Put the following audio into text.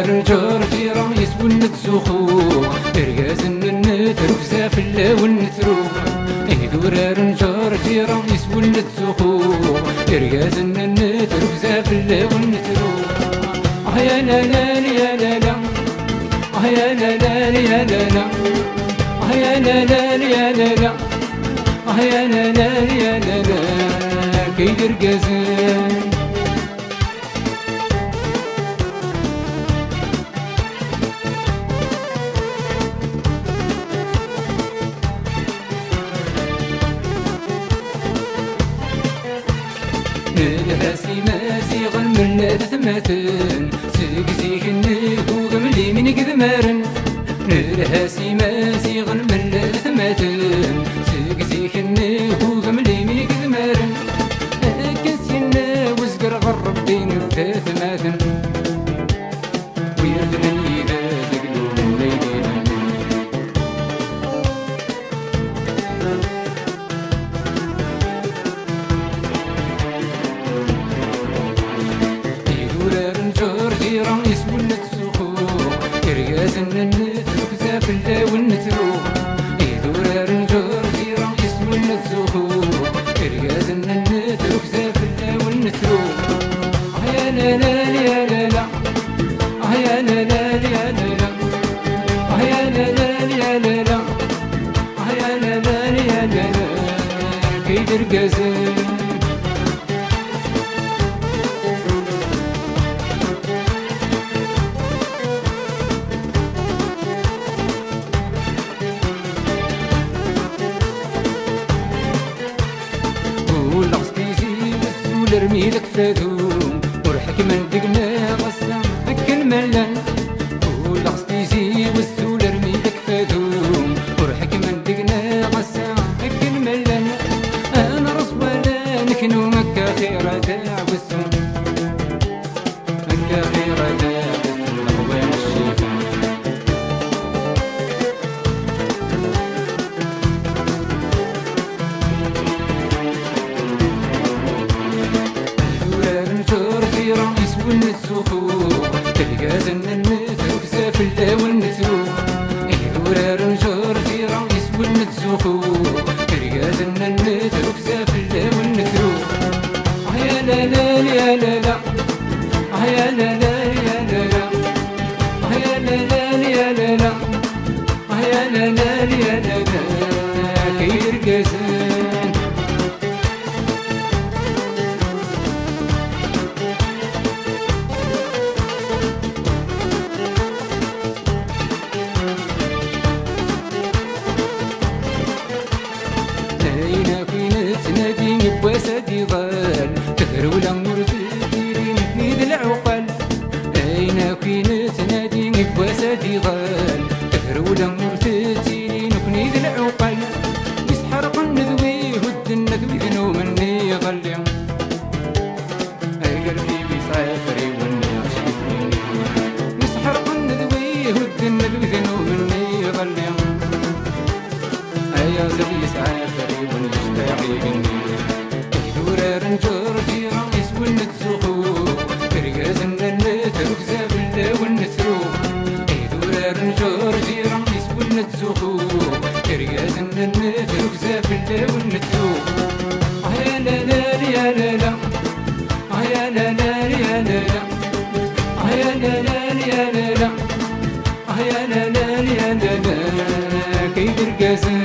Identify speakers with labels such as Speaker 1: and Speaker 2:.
Speaker 1: رنجر جيران يسول نتسوخو رياز النت ركزا في اللون نترو دورا رنجر جيران يسول نتسوخو رياز النت ركزا في اللون نترو يا لا لا يا لا لا يا لا لا يا لا لا يا لا لا يا لا لا يا لا لا يا لا لا كيدير كازان نراسي ماسي غنمل ثماتن سقزيك النكو غملي من قذمارن نراسي ماسي غنمل ثماتن سقزيك النكو غملي من قذمارن كاسينا وزقر غرب بين الثماتن ويردني إذا تقلو من ليلنا جيران يسول نتسوخو رياز النت ركزا في اللون نترو دورا رنجر جيران يسول نتسوخو رياز النت ركزا في اللون نترو يا لا لا يا لا لا يا لا لا يا لا لا يا لا لا يا لا لا يا لا لا يا لا لا كيدير كازان ارمي لك فادوم ورحك من دقنا غصة فك الملان ولا غصتيزي والسول ارمي لك فادوم ورحك من دقنا غصة فك الملان انا رصبالا نكنو مكة خيرة داع والسوم مكة خيرة داع والسوم اخوان الشيفان نتسوخو تلقاز النت ركزا في اللون نترو دورا رنجر جيران يسول نتسوخو تلقاز النت ركزا في اللون نترو يا لا لا يا لا لا يا لا لا يا لا لا يا لا لا يا لا لا يا لا لا يا لا لا كيدير كازان واسدي ضال تهرو لامور تديرين تنيد العقل اين كوين تنادين بواسدي ضال تهرو لامور تديرين تنيد العقل يسحرق النذوي هد النذوي ذنو مني غلي قلبي بيسافري وني عشقتني يسحرق النذوي هد النذوي ذنو مني غلي يا زبي يسافري وني اشتاقي رنجر جيران يسول نتسوخو رياز النت ركزا في اللون نترو دورا رنجر جيران يسول نتسوخو رياز النت ركزا في اللون نترو يا لا لا يا لا لا يا لا لا يا لا لا يا لا لا يا لا لا يا لا لا يا لا لا كيدير كازان